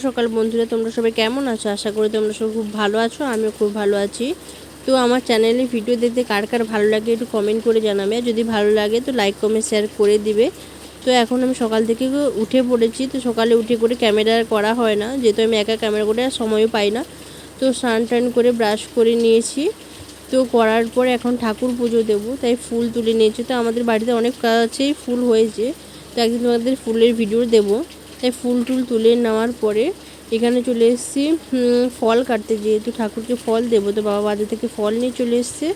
সকাল বন্ধুরা, তোমরা সবাই কেমন আছো? আশা করি তোমরা সবাই খুব ভালো আছো। আমিও খুব ভালো আছি। তো আমার চ্যানেলে ভিডিও দেখতে কার কার ভালো লাগে একটু কমেন্ট করে জানাবে। যদি ভালো লাগে তো লাইক কমেন্ট শেয়ার করে দিবে। তো এখন আমি সকাল থেকে উঠে পড়েছি। তো সকালে উঠে করে ক্যামেরা করা হয় না, যেহেতু আমি একা ক্যামেরা করে আর সময়ও পাই না। তো স্নান টান করে ব্রাশ করে নিয়েছি। তো করার পরে এখন ঠাকুর পুজো দেবো, তাই ফুল তুলে নিয়েছি। তো আমাদের বাড়িতে অনেক গাছেই ফুল হয়েছে, তো একদিন তোমাদের ফুলের ভিডিও দেবো। তাই ফুল টুল তুলে নেওয়ার পরে এখানে চলে এসেছি ফল কাটতে, যেহেতু ঠাকুরকে ফল দেবো। তো বাবা বাজার থেকে ফল নিয়ে চলে এসছে।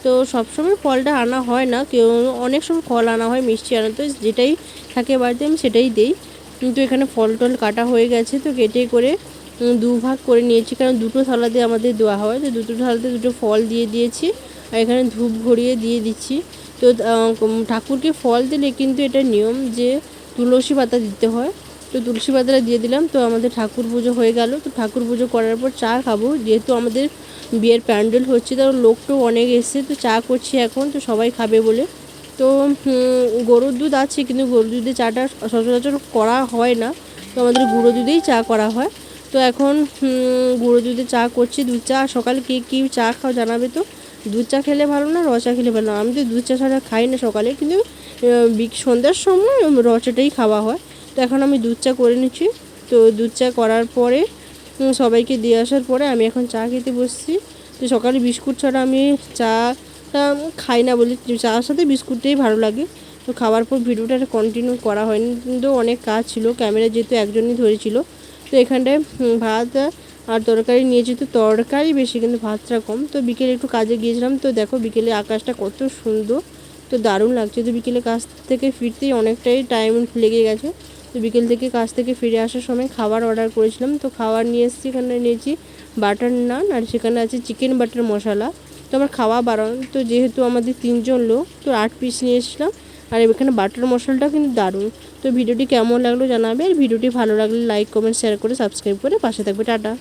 তো সবসময় ফলটা আনা হয় না, কেউ অনেক সময় ফল আনা হয়, মিষ্টি আনা, তো যেটাই থাকে বাড়িতে আমি সেটাই দিই। কিন্তু এখানে ফল টল কাটা হয়ে গেছে, তো কেটে করে দুভাগ করে নিয়েছি, কারণ দুটো থালাতে আমাদের দেওয়া হয়। তো দুটো থালাতে দুটো ফল দিয়ে দিয়েছি, আর এখানে ধূপ ভরিয়ে দিয়ে দিচ্ছি। তো ঠাকুরকে ফল দিলে কিন্তু এটা নিয়ম যে তুলসী পাতা দিতে হয়। তো তুলসী পাতাটা দিয়ে দিলাম। তো আমাদের ঠাকুর পুজো হয়ে গেল। তো ঠাকুর পুজো করার পর চা খাবো, যেহেতু আমাদের বিয়ের প্যান্ডেল হচ্ছে, তো লোকটাও অনেক এসছে। তো চা করছি এখন, তো সবাই খাবে বলে। তো গরুর দুধ আছে, কিন্তু গরুর দুধে চাটা সচরাচর করা হয় না। তো আমাদের গুঁড়ো দুধেই চা করা হয়। তো এখন গুঁড়ো দুধে চা করছি, দুধ চা। সকালে কে কী চা খাও জানাবে তো। দুধ চা খেলে ভালো না র চা খেলে ভালো না? আমি তো দুধ চা ছাড়া খাই না সকালে, কিন্তু সন্ধ্যার সময় র চাটাই খাওয়া হয়। তো এখন আমি দুধ চা করে নিচ্ছি। তো দুধ চা করার পরে সবাইকে দিয়ে আসার পরে আমি এখন চা খেতে বসছি। তো সকালে বিস্কুট ছাড়া আমি চাটা খাই না বলি, চার সাথে বিস্কুটটাই ভালো লাগে। তো খাওয়ার পর ভিডিওটা কন্টিনিউ করা হয়নি, কিন্তু অনেক কাজ ছিল, ক্যামেরা যেহেতু একজনই ধরেছিল। তো এখানটায় ভাত আর তরকারি নিয়েছি। তো তরকারি বেশি, কিন্তু ভাতটা কম। তো বিকেলে একটু কাজে গিয়েছিলাম। তো দেখো বিকেলে আকাশটা কত সুন্দর, তো দারুণ লাগছে। তো বিকেলে কাজ থেকে ফিরতেই অনেকটাই টাইম লেগে গেছে। তো বিকেল থেকে কাজ থেকে ফিরে আসার সময় খাবার অর্ডার করেছিলাম। তো খাবার নিয়ে এসেছি, এখানে নিয়েছি বাটার নান, আর সেখানে আছে চিকেন বাটার মশলা। তো আমার খাওয়া বারণ, তো যেহেতু আমাদের 3জন লোক, তো 8 পিস নিয়ে এসেছিলাম। আর এখানে বাটার মশলাটা কিন্তু দারুণ। তো ভিডিওটি কেমন লাগলো জানাবে, আর ভিডিওটি ভালো লাগলে লাইক কমেন্ট শেয়ার করে সাবস্ক্রাইব করে পাশে থাকবে। টাটা।